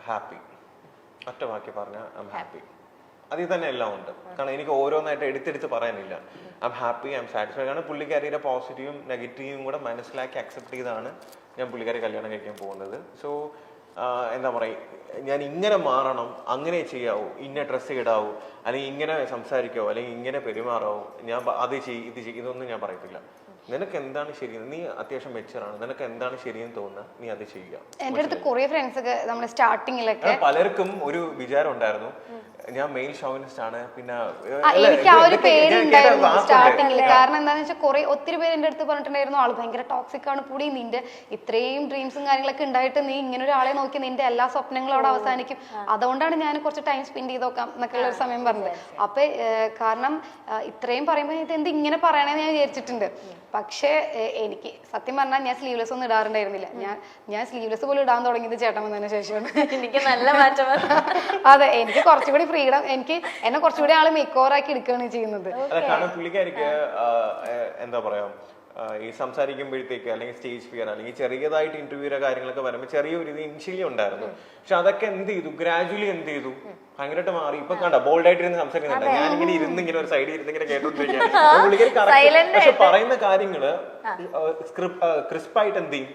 Happy. ഒറ്റ വാക്കി പറഞ്ഞാൽ ഐ എം ഹാപ്പി. അതിൽ തന്നെ എല്ലാം ഉണ്ട്. കാരണം എനിക്ക് ഓരോന്നായിട്ട് എടുത്തെടുത്ത് പറയാനില്ല. I am happy, I M satisfied. കാരണം പുള്ളിക്കാരിയുടെ പോസിറ്റീവും നെഗറ്റീവും കൂടെ മനസ്സിലാക്കി അക്സെപ്റ്റ് ചെയ്താണ് ഞാൻ പുള്ളിക്കാരെ കല്യാണം കഴിക്കാൻ പോകുന്നത്. സോ എന്താ പറയുക, ഞാൻ ഇങ്ങനെ മാറണം, അങ്ങനെ ചെയ്യാവൂ, ഇന്ന ഡ്രസ്സ് ഇടാവൂ, അല്ലെങ്കിൽ ഇങ്ങനെ സംസാരിക്കാവോ, അല്ലെങ്കിൽ ഇങ്ങനെ പെരുമാറാവോ, ഞാൻ അത് ചെയ്യും ഇത് ചെയ്യും, ഇതൊന്നും ഞാൻ പറയത്തില്ല. നിനക്ക് എന്താണ് ശരിയെന്ന്, നീ അത്യാവശ്യം മെച്ചറാണ്, നിനക്ക് എന്താണ് ശരിയെന്ന് തോന്നുക, നീ അത് ചെയ്യുക. എന്റെ അടുത്ത് കുറെ ഫ്രണ്ട്സ് ഒക്കെ നമ്മൾ സ്റ്റാർട്ടിങ്ങിലൊക്കെ പലർക്കും ഒരു വിചാരം ഉണ്ടായിരുന്നു ഞാൻ മെയിൽ ഷോവിനിസ്റ്റ് ആണ്. പിന്നെ എനിക്ക് ആ ഒരു പേരുണ്ടായിരുന്നു സ്റ്റാർട്ടിങ്ങിൽ. കാരണം എന്താണെന്ന് വെച്ചാൽ കുറെ ഒത്തിരി പേര് എന്റെ അടുത്ത് പറഞ്ഞിട്ടുണ്ടായിരുന്നു ആള് ഭയങ്കര ടോക്സിക് ആണ് പുടി, നിന്റെ ഇത്രയും ഡ്രീംസും കാര്യങ്ങളൊക്കെ ഉണ്ടായിട്ട് നീ ഇങ്ങനെ ഒരാളെ നോക്കി നിന്റെ എല്ലാ സ്വപ്നങ്ങളും അവിടെ അവസാനിക്കും, അതുകൊണ്ടാണ് ഞാൻ കുറച്ച് ടൈം സ്പെൻഡ് ചെയ്ത് നോക്കാം എന്നൊക്കെ ഉള്ള ഒരു സമയം പറഞ്ഞത്. അപ്പൊ കാരണം ഇത്രയും പറയുമ്പോൾ ഇത് എന്ത് ഇങ്ങനെ പറയണേന്ന് ഞാൻ വിചാരിച്ചിട്ടുണ്ട്. പക്ഷേ എനിക്ക് സത്യം പറഞ്ഞാൽ ഞാൻ സ്ലീവ്ലെസ് ഒന്നും ഇടാറുണ്ടായിരുന്നില്ല. ഞാൻ സ്ലീവ്ലെസ് പോലും ഇടാൻ തുടങ്ങിയത് ചേട്ടൻ വന്നതിന് ശേഷമാണ്. എനിക്ക് നല്ല മാറ്റം. അതെ, എനിക്ക് കുറച്ചുകൂടി ഫ്രീഡം, എനിക്ക് എന്നെ കുറച്ചുകൂടി ആള് മേക്ക് ഓവർ ആക്കി എടുക്കുകയാണ് ചെയ്യുന്നത്. കാരണം പുള്ളിക്കാരിക്ക് എന്താ പറയാ, ഈ സംസാരിക്കുമ്പോഴത്തേക്ക് അല്ലെങ്കിൽ സ്റ്റേജ് ഫിയർ അല്ലെങ്കിൽ ചെറിയതായിട്ട് ഇന്റർവ്യൂയുടെ കാര്യങ്ങളൊക്കെ വരുമ്പോൾ ചെറിയൊരു ഇത് ഇനിഷ്യലി ഉണ്ടായിരുന്നു. പക്ഷെ അതൊക്കെ എന്ത് ചെയ്തു, ഗ്രാജുവലി എന്ത് ചെയ്തു, ഭയങ്കരമായിട്ട് മാറി. ഇപ്പൊ കണ്ട ബോൾഡായിട്ട് ഇരുന്ന് സംസാരിക്കുന്നുണ്ട്. ഞാൻ ഇങ്ങനെ ഇരുന്ന് ഇങ്ങനെ ഒരു സൈഡിൽ ഇരുന്ന് ഇങ്ങനെ കേട്ടോണ്ടിരിക്കുകയാണ്. പക്ഷെ പറയുന്ന കാര്യങ്ങള് ക്രിസ്പായിട്ട് എന്ത് ചെയ്യും,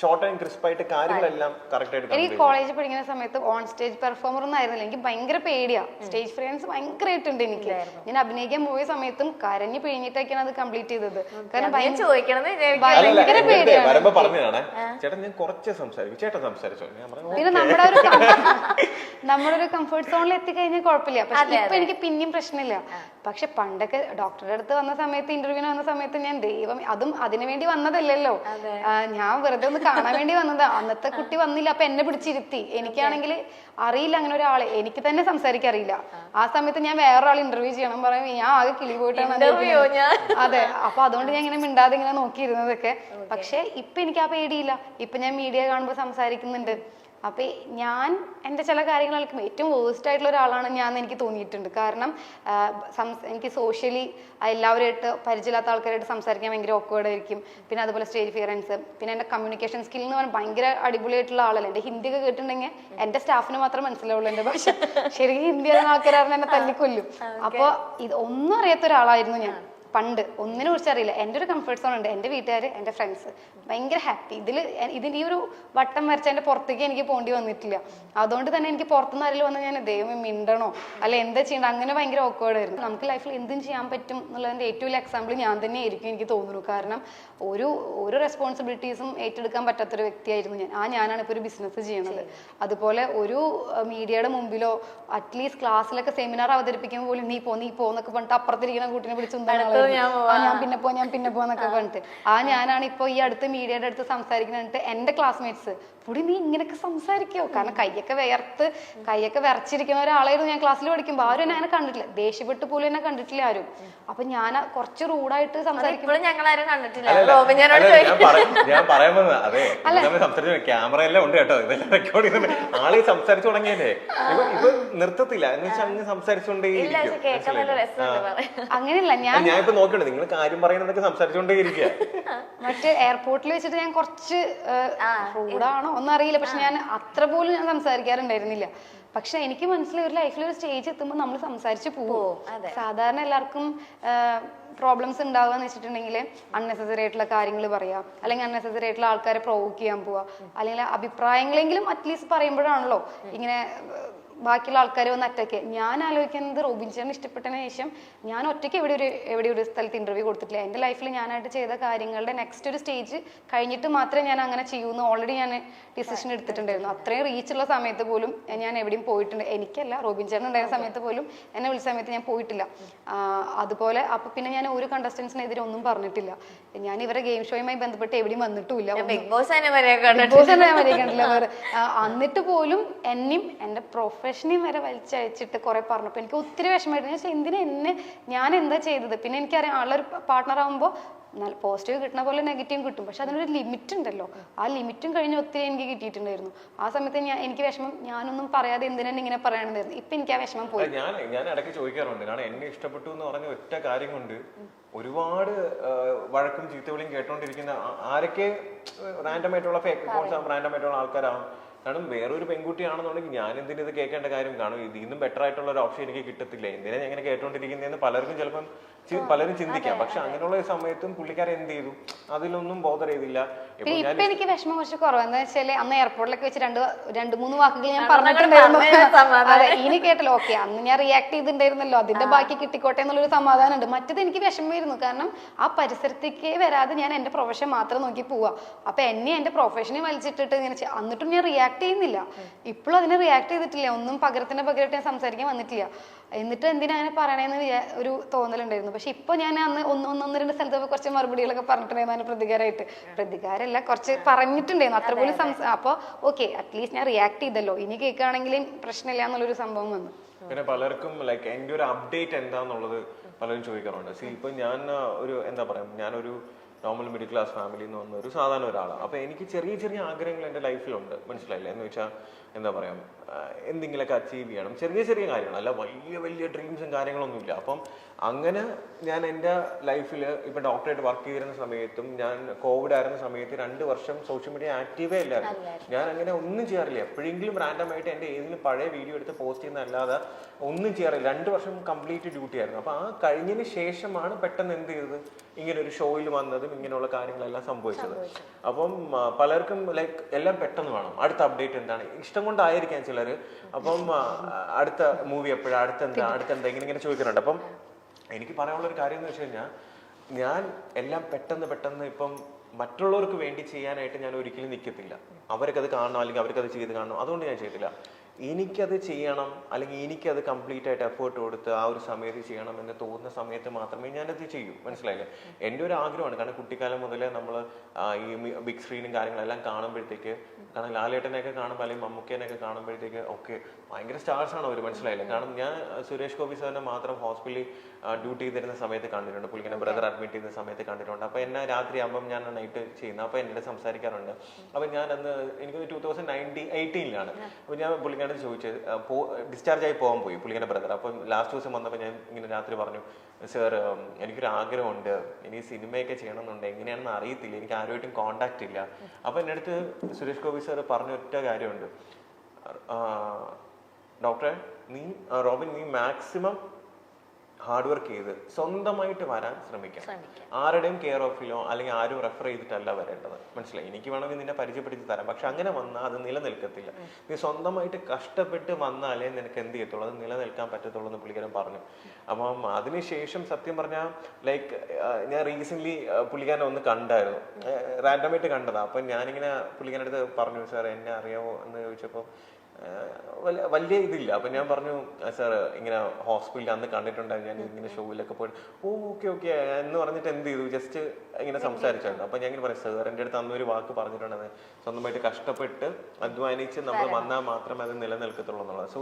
ഷോർട്ട് ആൻഡ് ക്രിസ്പായിട്ട് കാര്യങ്ങളെല്ലാം കറക്റ്റ് ആയിട്ട്. എനിക്ക് കോളേജിൽ പഠിക്കുന്ന സമയത്ത് ഓൺ സ്റ്റേജ് പെർഫോമർ ഒന്നും ആയിരുന്നില്ല. എനിക്ക് ഭയങ്കര പേടിയാ, സ്റ്റേജ് ഫ്രണ്ട്സ് ഭയങ്കരമായിട്ടുണ്ട് എനിക്ക്. ഞാൻ അഭിനയിക്കാൻ പോയ സമയത്തും കരഞ്ഞു പിഴിഞ്ഞിട്ടൊക്കെയാണ് അത് കംപ്ലീറ്റ് ചെയ്തത്. കാരണം ഭയങ്കര പേടിയാണ്. വരുമ്പോ പറഞ്ഞതാണ് ചേട്ടൻ ഞാൻ കുറച്ച് സംസാരിക്കും, ചേട്ടൻ സംസാരിച്ചോ. പിന്നെ നമ്മുടെ ഒരു കംഫർട്ട് സോണിൽ എത്തിക്കഴിഞ്ഞാൽ കുഴപ്പമില്ല. പക്ഷെ ഇപ്പൊ എനിക്ക് പിന്നെയും പ്രശ്നമില്ല. പക്ഷെ പണ്ടൊക്കെ ഡോക്ടറുടെ അടുത്ത് വന്ന സമയത്ത്, ഇന്റർവ്യൂവിന് വന്ന സമയത്ത് ഞാൻ ദൈവം, അതും അതിനു വേണ്ടി വന്നതല്ലല്ലോ, ഞാൻ വെറുതെ ഒന്ന് കാണാൻ വേണ്ടി വന്നതാ. അന്നത്തെ കുട്ടി വന്നില്ല, അപ്പൊ എന്നെ പിടിച്ചിരുത്തി. എനിക്കാണെങ്കിൽ അറിയില്ല അങ്ങനെ ഒരാളെ, എനിക്ക് തന്നെ സംസാരിക്കാൻ അറിയില്ല. ആ സമയത്ത് ഞാൻ വേറൊരാൾ ഇന്റർവ്യൂ ചെയ്യണം പറയുമ്പോൾ ഞാൻ ആകെ കിളി പോയിട്ടാണ്. അതെ, അപ്പൊ അതുകൊണ്ട് ഞാൻ ഇങ്ങനെ മിണ്ടാതെ ഇങ്ങനെ നോക്കിയിരുന്നതൊക്കെ. പക്ഷെ ഇപ്പൊ എനിക്ക് ആ പേടിയില്ല. ഇപ്പൊ ഞാൻ മീഡിയ കാണുമ്പോൾ സംസാരിക്കുന്നുണ്ട്. അപ്പൊ ഞാൻ എൻ്റെ ചില കാര്യങ്ങളൊക്കെ ഏറ്റവും വേസ്റ്റ് ആയിട്ടുള്ള ഒരാളാണ് ഞാൻ എനിക്ക് തോന്നിയിട്ടുണ്ട്. കാരണം എനിക്ക് സോഷ്യലി എല്ലാവരുമായിട്ട് പരിചയമില്ലാത്ത ആൾക്കാരായിട്ട് സംസാരിക്കാൻ ഭയങ്കര ഓക്വേർഡ് ആയിരിക്കും. പിന്നെ അതുപോലെ സ്റ്റേജ് ഫിയറൻസ്, പിന്നെ എൻ്റെ കമ്മ്യൂണിക്കേഷൻ സ്കിൽ എന്ന് പറഞ്ഞാൽ ഭയങ്കര അടിപൊളിയായിട്ടുള്ള ആളല്ല. എൻ്റെ ഹിന്ദി ഒക്കെ കേട്ടിട്ടുണ്ടെങ്കിൽ എൻ്റെ സ്റ്റാഫിന് മാത്രം മനസ്സിലാവുള്ളൂ എൻ്റെ ഭാഷ. ശരിക്കും ഹിന്ദി അറിയുന്ന ആൾക്കാരാണ് എന്നെ തല്ലിക്കൊല്ലും. അപ്പോൾ ഇത് ഒന്നും അറിയാത്ത ഒരാളായിരുന്നു ഞാൻ പണ്ട്, ഒന്നിനെ കുറിച്ച് അറിയില്ല. എൻ്റെ ഒരു കംഫർട്ട് സോൺ ഉണ്ട്, എൻ്റെ വീട്ടുകാർ, എൻ്റെ ഫ്രണ്ട്സ് ഭയങ്കര ഹാപ്പി. ഇതിൻ്റെ ഈ ഒരു വട്ടം വരച്ച എൻ്റെ പുറത്തേക്ക് എനിക്ക് പോകേണ്ടി വന്നിട്ടില്ല. അതുകൊണ്ട് തന്നെ എനിക്ക് പുറത്തുനിന്ന് ആരെങ്കിലും വന്നാൽ ഞാൻ ദൈവം മിണ്ടണോ അല്ലെ എന്താ ചെയ്യണം, അങ്ങനെ ഭയങ്കര ഓക്വേർഡ് ആയിരുന്നു. നമുക്ക് ലൈഫിൽ എന്തും ചെയ്യാൻ പറ്റും എന്നുള്ളതിൻ്റെ ഏറ്റവും വലിയ എക്സാമ്പിൾ ഞാൻ തന്നെ ആയിരിക്കും എനിക്ക് തോന്നുന്നു. കാരണം ഒരു റെസ്പോൺസിബിലിറ്റീസും ഏറ്റെടുക്കാൻ പറ്റാത്തൊരു വ്യക്തിയായിരുന്നു ഞാൻ. ഞാനാണ് ഇപ്പോൾ ഒരു ബിസിനസ് ചെയ്യുന്നത്. അതുപോലെ ഒരു മീഡിയയുടെ മുമ്പിലോ അറ്റ്ലീസ്റ്റ് ക്ലാസ്സിലൊക്കെ സെമിനാർ അവതരിപ്പിക്കുമ്പോൾ പോലും നീ പോ എന്നൊക്കെ പറഞ്ഞിട്ട് അപ്പുറത്തിരിക്കുന്ന കുട്ടീനെ വിളിച്ച് ഞാൻ പിന്നെ പോന്നൊക്കെ പറഞ്ഞിട്ട് ഞാനാണ് ഇപ്പൊ ഈ അടുത്ത് മീഡിയയുടെ അടുത്ത് സംസാരിക്കുന്നിട്ട് എന്റെ ക്ലാസ്മേറ്റ്സ് പുടി നീ ഇങ്ങനെയൊക്കെ സംസാരിക്കോ, കാരണം കൈയൊക്കെ വിറച്ചിരിക്കുന്ന ഒരാളായിരുന്നു ഞാൻ ക്ലാസ്സിൽ പഠിക്കുമ്പോൾ. ആരും എന്നെ അങ്ങനെ കണ്ടിട്ടില്ല, ദേഷ്യപ്പെട്ട് പോലും എന്നെ കണ്ടിട്ടില്ല ആരും. അപ്പൊ ഞാൻ കുറച്ച് റൂഡായിട്ട് സംസാരിക്കുമ്പോൾ ഞങ്ങളാരും കണ്ടിട്ടില്ല. ഞാൻ പറയാൻ വന്നത് അതെ, ക്യാമറ എല്ലാം ഉണ്ട് കേട്ടോ, ഇതെല്ലാം റെക്കോർഡ് ചെയ്യുന്നുണ്ട്. ആള് സംസാരിച്ചു തുടങ്ങിയല്ലേ, ഇപ്പൊ നിർത്തത്തില്ല എന്ന് വെച്ചാൽ അങ്ങ് സംസാരിച്ചുകൊണ്ടേയിരിക്കും. അങ്ങനെയല്ല, ഞാൻ ഇപ്പൊ നോക്കണ്ടേ നിങ്ങൾ കാര്യം പറയുന്നതൊക്കെ സംസാരിച്ചുകൊണ്ടേ ഇരിക്കുക. മറ്റേ എയർപോർട്ടിൽ വെച്ചിട്ട് ഞാൻ കുറച്ച് റൂഡാണോ ഒന്നും അറിയില്ല, പക്ഷെ ഞാൻ അത്ര പോലും ഞാൻ സംസാരിക്കാറുണ്ടായിരുന്നില്ല. പക്ഷെ എനിക്ക് മനസ്സിലായി ഒരു ലൈഫിൽ ഒരു സ്റ്റേജ് എത്തുമ്പോൾ നമ്മൾ സംസാരിച്ച് പോവും. സാധാരണ എല്ലാവർക്കും പ്രോബ്ലംസ് ഉണ്ടാവുക എന്ന് വെച്ചിട്ടുണ്ടെങ്കിൽ അൺനെസസറി ആയിട്ടുള്ള കാര്യങ്ങൾ പറയാം, അല്ലെങ്കിൽ അൺനെസസറി ആയിട്ടുള്ള ആൾക്കാരെ പ്രൊവോക്ക് ചെയ്യാൻ പോവുക, അല്ലെങ്കിൽ അഭിപ്രായങ്ങളെങ്കിലും അറ്റ്ലീസ്റ്റ് പറയുമ്പോഴാണല്ലോ ഇങ്ങനെ ബാക്കിയുള്ള ആൾക്കാരെ ഒന്ന് അറ്റാക്ക്. ഞാൻ ആലോചിക്കുന്നത് റോബിൻ ചേട്ടന് ഇഷ്ടപ്പെട്ടതിന് ശേഷം ഞാൻ ഒറ്റയ്ക്ക് എവിടെ ഒരു സ്ഥലത്ത് ഇന്റർവ്യൂ കൊടുത്തിട്ടില്ല. എൻ്റെ ലൈഫിൽ ഞാനായിട്ട് ചെയ്ത കാര്യങ്ങളുടെ നെക്സ്റ്റ് ഒരു സ്റ്റേജ് കഴിഞ്ഞിട്ട് മാത്രമേ ഞാൻ അങ്ങനെ ചെയ്യൂന്ന് ഓൾറെഡി ഞാൻ ഡിസിഷൻ എടുത്തിട്ടുണ്ടായിരുന്നു. അത്രയും റീച്ചുള്ള സമയത്ത് പോലും ഞാൻ എവിടെയും പോയിട്ടുണ്ട്. എനിക്കല്ല, റോബിൻ ചേട്ടൻ ഉണ്ടായിരുന്ന സമയത്ത് പോലും എന്നെ വിളിച്ച സമയത്ത് ഞാൻ പോയിട്ടില്ല. അതുപോലെ അപ്പൊ പിന്നെ ഞാൻ ഒരു കണ്ടസ്റ്റൻസിനെതിരെ ഒന്നും പറഞ്ഞിട്ടില്ല. ഞാൻ ഇവരെ ഗെയിം ഷോയുമായി ബന്ധപ്പെട്ട് എവിടെയും വന്നിട്ടുമില്ല. ബിഗ് ബോസ് കണ്ടിട്ടില്ല. എന്നിട്ട് പോലും എന്നെയും എൻ്റെ പ്രൊഫഷനെയും വരെ വലിച്ചയച്ചിട്ട് കുറെ പറഞ്ഞപ്പോൾ എനിക്ക് ഒത്തിരി വിഷമമായിരുന്നു. ഞാൻ എന്താ ചെയ്തത്? പിന്നെ എനിക്കറിയാം ആളൊരു പാർട്ട്ണർ ആകുമ്പോൾ നല്ല പോസിറ്റീവ് കിട്ടുന്ന പോലെ നെഗറ്റീവ് കിട്ടും, പക്ഷെ അതിനൊരു ലിമിറ്റ് ഉണ്ടല്ലോ. ആ ലിമിറ്റും കഴിഞ്ഞ് ഒത്തിരി എനിക്ക് കിട്ടിയിട്ടുണ്ടായിരുന്നു. ആ സമയത്ത് എനിക്ക് വിഷമം, ഞാനൊന്നും പറയാതെ എന്തിനാണ് ഇങ്ങനെ പറയണതായിരുന്നു. ഇപ്പൊ എനിക്ക് ആ വിഷമം പോയി. ഞാൻ ഇടയ്ക്ക് ചോദിക്കാറുണ്ട്, കാരണം എന്നെ ഇഷ്ടപ്പെട്ടു എന്ന് പറഞ്ഞ ഒറ്റ കാര്യം കൊണ്ട് ഒരുപാട് വഴക്കും ചീത്തവിളിയും കേട്ടോണ്ടിരിക്കുന്ന ആരൊക്കെ റാൻഡമായിട്ടുള്ള ആൾക്കാരാവും കാരണം വേറൊരു പെൺകുട്ടിയാണെന്നുണ്ടെങ്കിൽ ഞാൻ എന്തിനും ഇത് കേൾക്കേണ്ട കാര്യം കാണും, ഇതിൽ നിന്നും ബെറ്റർ ആയിട്ടുള്ള ഒരു ഓപ്ഷൻ എനിക്ക് കിട്ടത്തില്ല, എന്തിനാ ഞാൻ ഇങ്ങനെ കേട്ടോണ്ടിരിക്കുന്നതെന്ന് പലർക്കും ചിലപ്പം പലരും ചിന്തിക്കാം. പക്ഷെ അങ്ങനെയുള്ള സമയത്തും പുള്ളിക്കാരൻ എന്ത് ചെയ്തു, അതിലൊന്നും ബോധർ ചെയ്തില്ല. ഇപ്പൊ എനിക്ക് വിഷമം കുറച്ച് കുറവ് എന്താ വെച്ചാല് അന്ന് എയർപോർട്ടിലൊക്കെ വെച്ച് രണ്ട് മൂന്ന് വാക്കുകൾ ഞാൻ പറഞ്ഞിട്ടുണ്ടായിരുന്നു. അതെ, ഇനി കേട്ടല്ലോ, ഓക്കെ അന്ന് ഞാൻ റിയാക്ട് ചെയ്തിട്ടുണ്ടായിരുന്നല്ലോ, അതിന്റെ ബാക്കി കിട്ടിക്കോട്ടെ എന്നുള്ളൊരു സമാധാനം ഉണ്ട്. മറ്റത് എനിക്ക് വിഷമമായിരുന്നു, കാരണം ആ പരിസരത്തേക്ക് വരാതെ ഞാൻ എന്റെ പ്രൊഫഷൻ മാത്രം നോക്കി പോവാ. അപ്പൊ എന്നെ എന്റെ പ്രൊഫഷനെ വലിച്ചിട്ടിട്ട് ഇങ്ങനെ എന്നിട്ടും ഞാൻ റിയാക്ട് ചെയ്യുന്നില്ല. ഇപ്പോഴും അതിനെ റിയാക്ട് ചെയ്തിട്ടില്ല, ഒന്നും പകരമായിട്ട് ഞാൻ സംസാരിക്കാൻ വന്നിട്ടില്ല. എന്നിട്ട് എന്തിനാ അങ്ങനെ പറയണേന്ന് ഒരു തോന്നലുണ്ടായിരുന്നു. പക്ഷെ ഇപ്പൊ ഞാൻ അന്ന് ഒന്ന് രണ്ട് സ്ഥലത്തൊക്കെ കുറച്ച് മറുപടികളൊക്കെ പറഞ്ഞിട്ടുണ്ടായിരുന്നു പ്രതികാരമല്ല, കുറച്ച് പറഞ്ഞിട്ടുണ്ടായിരുന്നു അത്ര പോലും. അപ്പൊ ഓക്കെ, അറ്റ്ലീസ്റ്റ് ഞാൻ റിയാക്ട് ചെയ്തല്ലോ, ഇനി കേൾക്കുകയാണെങ്കിലും പ്രശ്നമില്ല എന്നുള്ളൊരു സംഭവം വന്നു. പിന്നെ പലർക്കും ലൈക്ക് എൻ്റെ ഒരു അപ്ഡേറ്റ് എന്താന്നുള്ളത് പലരും ചോദിക്കാറുണ്ട്. ഇപ്പൊ ഞാൻ ഒരു എന്താ പറയാ, ഞാനൊരു നോർമൽ മിഡിൽ ക്ലാസ് ഫാമിലിയിൽ നിന്ന് വന്ന ഒരു സാധാരണ ഒരാളാണ്. അപ്പൊ എനിക്ക് ചെറിയ ചെറിയ ആഗ്രഹങ്ങൾ എൻ്റെ ലൈഫിലുണ്ട്, മനസ്സിലായില്ലേ? എന്ന് വെച്ചാൽ എന്താ പറയാ, എന്തെങ്കിലുമൊക്കെ അച്ചീവ് ചെയ്യണം, ചെറിയ ചെറിയ കാര്യങ്ങൾ, അല്ല വലിയ വലിയ ഡ്രീംസും കാര്യങ്ങളൊന്നുമില്ല. അപ്പം അങ്ങനെ ഞാൻ എൻ്റെ ലൈഫിൽ ഇപ്പൊ ഡോക്ടറായിട്ട് വർക്ക് ചെയ്തിരുന്ന സമയത്തും ഞാൻ കോവിഡ് ആയിരുന്ന സമയത്ത് 2 വർഷം സോഷ്യൽ മീഡിയ ആക്റ്റീവേ ഇല്ലായിരുന്നു. ഞാൻ അങ്ങനെ ഒന്നും ചെയ്യാറില്ല. എപ്പോഴെങ്കിലും റാൻഡമായിട്ട് എൻ്റെ ഏതെങ്കിലും പഴയ വീഡിയോ എടുത്ത് പോസ്റ്റ് ചെയ്യുന്നതല്ലാതെ ഒന്നും ചെയ്യാറില്ല. 2 വർഷം കംപ്ലീറ്റ് ഡ്യൂട്ടി ആയിരുന്നു. അപ്പൊ ആ കഴിഞ്ഞതിന് ശേഷമാണ് പെട്ടെന്ന് എന്ത് ചെയ്തത്, ഇങ്ങനെ ഒരു ഷോയിൽ വന്നതും ഇങ്ങനെയുള്ള കാര്യങ്ങളെല്ലാം സംഭവിച്ചത്. അപ്പം പലർക്കും ലൈക്ക് എല്ലാം പെട്ടെന്ന് വേണം, അടുത്ത അപ്ഡേറ്റ് എന്താണ്, ഇഷ്ടം കൊണ്ടായിരിക്കാം ചിലര്. അപ്പം അടുത്ത മൂവി എപ്പോഴാണ്, അടുത്തെന്താ ഇങ്ങനെ ചോദിക്കുന്നുണ്ട്. അപ്പം എനിക്ക് പറയാനുള്ളൊരു കാര്യം എന്ന് വെച്ച് കഴിഞ്ഞാൽ, ഞാൻ എല്ലാം പെട്ടെന്ന് ഇപ്പം മറ്റുള്ളവർക്ക് വേണ്ടി ചെയ്യാനായിട്ട് ഞാൻ ഒരിക്കലും നിൽക്കത്തില്ല. അവർക്കത് കാണണം, അല്ലെങ്കിൽ അവർക്കത് ചെയ്ത് കാണണം, അതുകൊണ്ട് ഞാൻ ചെയ്തില്ല. എനിക്കത് ചെയ്യണം, അല്ലെങ്കിൽ എനിക്കത് കംപ്ലീറ്റ് ആയിട്ട് എഫേർട്ട് കൊടുത്ത് ആ ഒരു സമയത്ത് ചെയ്യണം എന്ന് തോന്നുന്ന സമയത്ത് മാത്രമേ ഞാനത് ചെയ്യൂ, മനസ്സിലായില്ലേ? എൻ്റെ ഒരു ആഗ്രഹമാണ്. കാരണം കുട്ടിക്കാലം മുതലേ നമ്മൾ ഈ ബിഗ് സ്ക്രീനും കാര്യങ്ങളെല്ലാം കാണുമ്പോഴത്തേക്ക്, കാരണം ലാലേട്ടനെയൊക്കെ കാണുമ്പോൾ അല്ലെങ്കിൽ മമ്മൂക്കേനെയൊക്കെ കാണുമ്പോഴത്തേക്ക് ഒക്കെ ഭയങ്കര സ്റ്റാർസാണ് അവർ, മനസ്സിലായില്ലേ? കാരണം ഞാൻ സുരേഷ് ഗോപി സാറിനെ മാത്രം ഹോസ്പിറ്റലിൽ ഡ്യൂട്ടി ചെയ്തിരുന്ന സമയത്ത് കണ്ടിട്ടുണ്ട്, പുള്ളിങ്ങനെ ബ്രദർ അഡ്മിറ്റ് ചെയ്യുന്ന സമയത്ത് കണ്ടിട്ടുണ്ട്. അപ്പോൾ എന്നെ രാത്രി ആകുമ്പം ഞാൻ നൈറ്റ് ചെയ്യുന്നത്, അപ്പോൾ എന്നോട് സംസാരിക്കാറുണ്ട്. അപ്പം ഞാൻ അന്ന് എനിക്ക് 2018 അപ്പോൾ ഞാൻ പുള്ളിക്കാരൻ ചോദിച്ചത്, ഡിസ്ചാർജ് ആയി പോകാൻ പോയി പുള്ളിക്കാരൻ്റെ ബ്രദർ. അപ്പം ലാസ്റ്റ് ദിവസം വന്നപ്പോൾ ഞാൻ ഇങ്ങനെ രാത്രി പറഞ്ഞു, സാർ എനിക്കൊരു ആഗ്രഹമുണ്ട്, എനിക്ക് സിനിമയൊക്കെ ചെയ്യണമെന്നുണ്ട്, എങ്ങനെയാണെന്ന് അറിയത്തില്ല, എനിക്ക് ആരുമായിട്ടും കോണ്ടാക്ട് ഇല്ല. അപ്പം എൻ്റെ അടുത്ത് സുരേഷ് ഗോപി സാർ പറഞ്ഞ ഒറ്റ കാര്യമുണ്ട്, ഡോക്ടറെ റോബിൻ നീ മാക്സിമം ഹാർഡ് വർക്ക് ചെയ്ത് സ്വന്തമായിട്ട് വരാൻ ശ്രമിക്കാം. ആരുടെയും കെയർ ഓഫിലോ അല്ലെങ്കിൽ ആരും റെഫർ ചെയ്തിട്ടല്ല വരേണ്ടത്, മനസ്സിലായി? എനിക്ക് വേണമെങ്കിൽ നിന്നെ പരിചയപ്പെടുത്തി തരാം, പക്ഷെ അങ്ങനെ വന്നാൽ അത് നിലനിൽക്കത്തില്ല. നീ സ്വന്തമായിട്ട് കഷ്ടപ്പെട്ട് വന്നാലേ നിനക്ക് എന്ത് ചെയ്യത്തുള്ളൂ, അത് നിലനിൽക്കാൻ പറ്റത്തുള്ളൂ എന്ന് പുള്ളിക്കാരൻ പറഞ്ഞു. അപ്പം അതിനുശേഷം സത്യം പറഞ്ഞാൽ ലൈക്ക് ഞാൻ റീസെന്റ് പുള്ളിക്കാരനെ ഒന്ന് കണ്ടായിരുന്നു, റാൻഡമായിട്ട് കണ്ടതാണ്. അപ്പം ഞാനിങ്ങനെ പുള്ളിക്കാരൻ്റെ അടുത്ത് പറഞ്ഞു, സാർ എന്നെ അറിയാമോ എന്ന് ചോദിച്ചപ്പോൾ വലിയ ഇതില്ല. അപ്പൊ ഞാൻ പറഞ്ഞു, സാർ ഇങ്ങനെ ഹോസ്പിറ്റലിൽ അന്ന് കണ്ടിട്ടുണ്ടായിരുന്നു, ഞാൻ ഇങ്ങനെ ഷോയിലൊക്കെ പോയിട്ട് ഓക്കെ എന്ന് പറഞ്ഞിട്ട് എന്ത് ചെയ്തു, ജസ്റ്റ് ഇങ്ങനെ സംസാരിച്ചായിരുന്നു. അപ്പൊ ഞാൻ ഇങ്ങനെ പറയാം, സാർ എൻ്റെ അടുത്ത് അന്നൊരു വാക്ക് പറഞ്ഞിട്ടുണ്ടെന്ന്, സ്വന്തമായിട്ട് കഷ്ടപ്പെട്ട് അധ്വാനിച്ച് നമ്മൾ വന്നാൽ മാത്രമേ അത് നിലനിൽക്കത്തുള്ളൂ എന്നുള്ളത്. സോ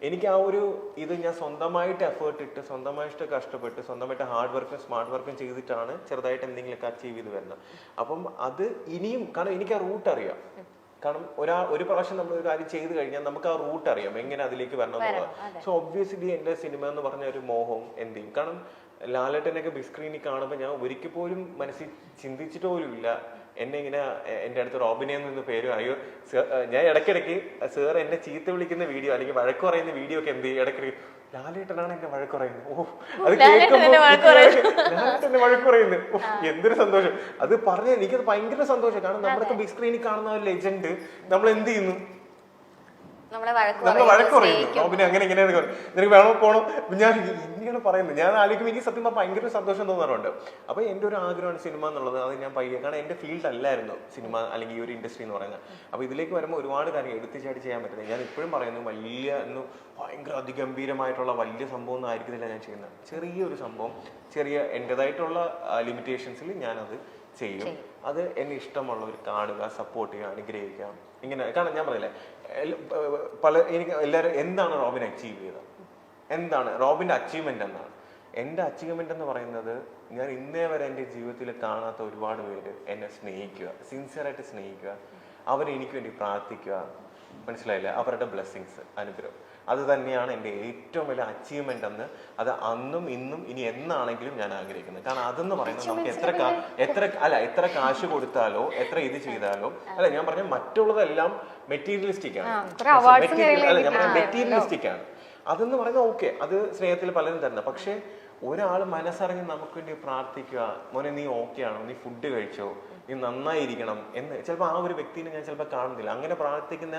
എനിക്ക് ആ ഒരു ഇത് ഞാൻ സ്വന്തമായിട്ട് എഫേർട്ട് ഇട്ട്, സ്വന്തമായിട്ട് കഷ്ടപ്പെട്ട്, സ്വന്തമായിട്ട് ഹാർഡ് വർക്കും സ്മാർട്ട് വർക്കും ചെയ്തിട്ടാണ് ചെറുതായിട്ട് എന്തെങ്കിലുമൊക്കെ അച്ചീവ് ചെയ്ത് വരുന്നത്. അപ്പം അത് ഇനിയും, കാരണം എനിക്ക് ആ റൂട്ട് അറിയാം. കാരണം ഒരു പ്രാവശ്യം നമ്മൾ ഒരു കാര്യം ചെയ്ത് കഴിഞ്ഞാൽ നമുക്ക് ആ റൂട്ട് അറിയാം, എങ്ങനെ അതിലേക്ക് വരണം എന്നുള്ളത്. സോ ഒബ്വിയസ്ലി എൻ്റെ സിനിമ എന്ന് പറഞ്ഞ ഒരു മോഹവും എന്ത് ചെയ്യും, കാരണം ലാലേട്ടനൊക്കെ ബിഗ് സ്ക്രീനിൽ കാണുമ്പോൾ ഞാൻ ഒരിക്കൽ പോലും മനസ്സിൽ ചിന്തിച്ചിട്ട് പോലും ഇല്ല എന്നെ ഇങ്ങനെ എൻ്റെ അടുത്ത് റോബിനെ എന്ന് പേര് അയ്യോ. ഞാൻ ഇടയ്ക്കിടയ്ക്ക് സാർ എന്നെ ചീത്ത വിളിക്കുന്ന വീഡിയോ അല്ലെങ്കിൽ വഴക്ക് പറയുന്ന വീഡിയോ ഒക്കെ എന്ത് ചെയ്യും, ഇടയ്ക്കിടയ്ക്ക് ലാലേട്ടനാണ് എന്നെ വഴക്ക് പറയുന്നത്. ഓ അത് കേൾക്കുമ്പോൾ ലാലേട്ടനെ വഴക്ക് പറയുന്നത്, എന്തൊരു സന്തോഷം. അത് പറഞ്ഞാൽ എനിക്കത് ഭയങ്കര സന്തോഷം. കാരണം നമ്മളൊക്കെ ബിഗ് സ്ക്രീനിൽ കാണുന്ന ഒരു ലെജൻഡ് നമ്മൾ എന്ത് ചെയ്യുന്നു, നമ്മളെ വഴക്ക് പറയുന്നു. റോബിനെ അങ്ങനെ ഇങ്ങനെയാണ്, നിനക്ക് വേണോ പോകണം, ഞാൻ എങ്ങനെയാണ് പറയുന്നത്. ഞാൻ ആലോചിക്കുമ്പോൾ എനിക്ക് സത്യം ഭയങ്കര സന്തോഷം തോന്നാറുണ്ട്. അപ്പൊ എൻ്റെ ഒരു ആഗ്രഹമാണ് സിനിമ എന്നുള്ളത്. അത് ഞാൻ പയ്യെ, കാരണം എൻ്റെ ഫീൽഡ് അല്ലായിരുന്നു സിനിമ അല്ലെങ്കിൽ ഈ ഒരു ഇൻഡസ്ട്രി എന്ന് പറയുന്നത്. അപ്പൊ ഇതിലേക്ക് വരുമ്പോൾ ഒരുപാട് കാര്യം എടുത്തുചാടി ചെയ്യാൻ പറ്റുന്നത്. ഞാൻ ഇപ്പോഴും പറയുന്നു, ഭയങ്കര അതിഗംഭീരമായിട്ടുള്ള വലിയ സംഭവം ഒന്നും ആയിരിക്കുന്നില്ല ഞാൻ ചെയ്യുന്നത്. ചെറിയൊരു സംഭവം, ചെറിയ എൻ്റെതായിട്ടുള്ള ലിമിറ്റേഷൻസിൽ ഞാനത് ചെയ്യും. അത് എന്നെ ഇഷ്ടമുള്ളവർ കാണുക, സപ്പോർട്ട് ചെയ്യുക, അനുഗ്രഹിക്കുക, ഇങ്ങനെ. കാരണം ഞാൻ പറയില്ലേ, എനിക്ക് എല്ലാവരും എന്താണ് റോബിൻ അച്ചീവ് ചെയ്തത്, എന്താണ് റോബിൻ്റെ അച്ചീവ്മെന്റ് എന്നാണ്. എൻ്റെ അച്ചീവ്മെന്റ് എന്ന് പറയുന്നത്, ഞാൻ ഇന്നേ വരെ എൻ്റെ ജീവിതത്തിൽ കാണാത്ത ഒരുപാട് പേര് എന്നെ സ്നേഹിക്കുക, സിൻസിയറായിട്ട് സ്നേഹിക്കുക, അവരെനിക്ക് വേണ്ടി പ്രാർത്ഥിക്കുക, മനസ്സിലായില്ലേ? അവരുടെ ബ്ലെസ്സിങ്സ്, അനുഗ്രഹം. അത് തന്നെയാണ് എൻ്റെ ഏറ്റവും വലിയ അച്ചീവ്മെന്റ് എന്ന്. അത് അന്നും ഇന്നും ഇനി എന്നാണെങ്കിലും ഞാൻ ആഗ്രഹിക്കുന്നത്. കാരണം അതെന്ന് പറയുന്നത് നമുക്ക് എത്ര കാശ് കൊടുത്താലോ എത്ര ഇത് ചെയ്താലോ അല്ല, ഞാൻ പറഞ്ഞ മറ്റുള്ളതെല്ലാം മെറ്റീരിയലിസ്റ്റിക് ആണ്. ഞാൻ പറഞ്ഞ മെറ്റീരിയലിസ്റ്റിക് ആണ്. അതെന്ന് പറയുന്നത് ഓക്കെ, അത് സ്നേഹത്തിൽ പലരും തരുന്ന. പക്ഷെ ഒരാൾ മനസ്സറിഞ്ഞ് നമുക്ക് വേണ്ടി പ്രാർത്ഥിക്കുക, മോനെ നീ ഓക്കെ ആണോ, നീ ഫുഡ് കഴിച്ചോ, നീ നന്നായിരിക്കണം എന്ന് ചിലപ്പോൾ ആ ഒരു വ്യക്തിനെ ഞാൻ ചിലപ്പോൾ കാണുന്നില്ല. അങ്ങനെ പ്രാർത്ഥിക്കുന്ന,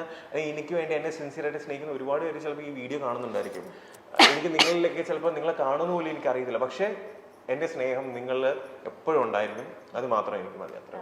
എനിക്ക് വേണ്ടി എന്നെ സിൻസിയറായിട്ട് സ്നേഹിക്കുന്ന ഒരുപാട് പേര് ചിലപ്പോൾ ഈ വീഡിയോ കാണുന്നുണ്ടായിരിക്കും. എനിക്ക് നിങ്ങളിലേക്ക് ചിലപ്പോൾ നിങ്ങളെ കാണുന്ന പോലും എനിക്ക് അറിയത്തില്ല. പക്ഷെ എൻ്റെ സ്നേഹം നിങ്ങളിൽ എപ്പോഴും ഉണ്ടായിരിക്കും. അത് മാത്രമേ എനിക്ക് മതി. അത്ര